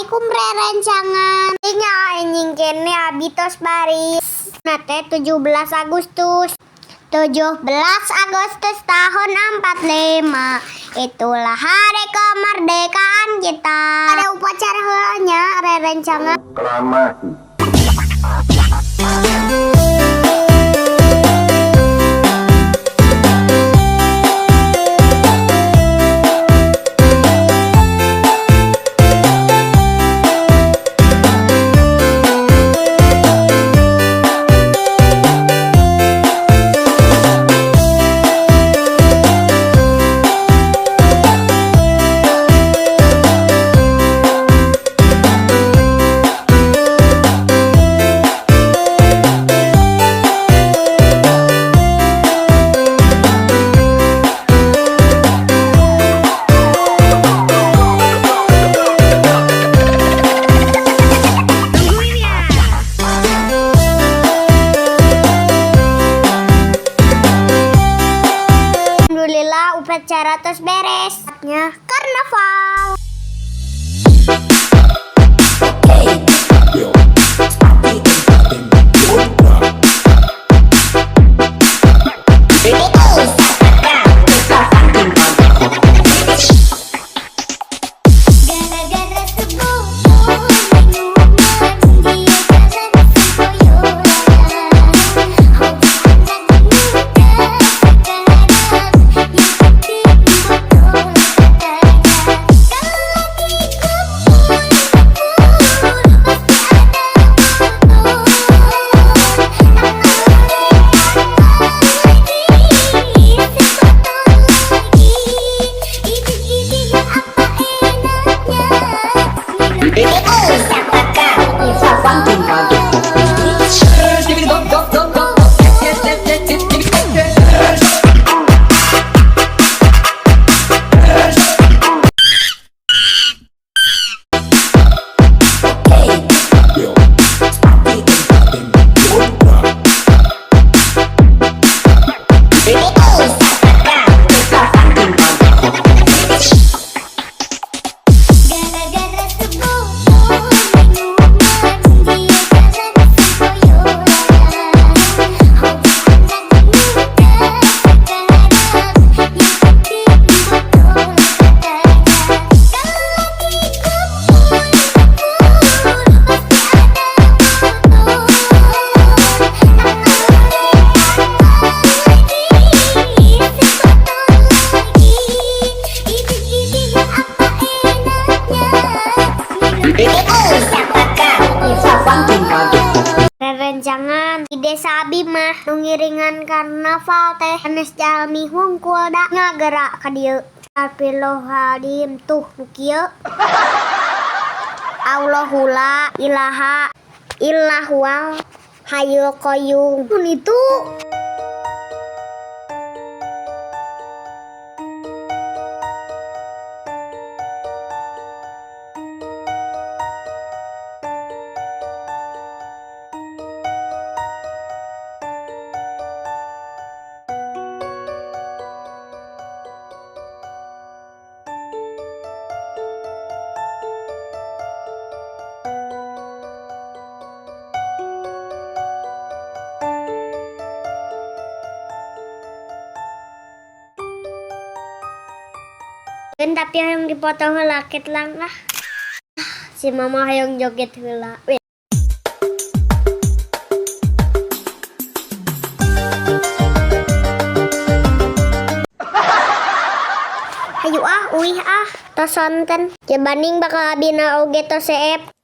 Assalamualaikum rerencangan. Nya anjing kene abitos bari. Nate 17 Agustus. 17 Agustus tahun 45. Itulah hari kemerdekaan kita. Ada upacaranya rerencangan. Aklamasi. Upacara terus beres. Saatnya karnaval. Rerencangan di desa abi mah ngiringan karnaval teh Anes jalmi hungkul da ngagerak ka dieu. Alfilohadim tuh kieu. Allahula ilaha illahwal hayyul qayyum. Itu tapi yang dipoto heula ket lang lah. Si mama hayang joget heula. Hayu uih tos sonten. Jebanding bakal abina oge tos seep.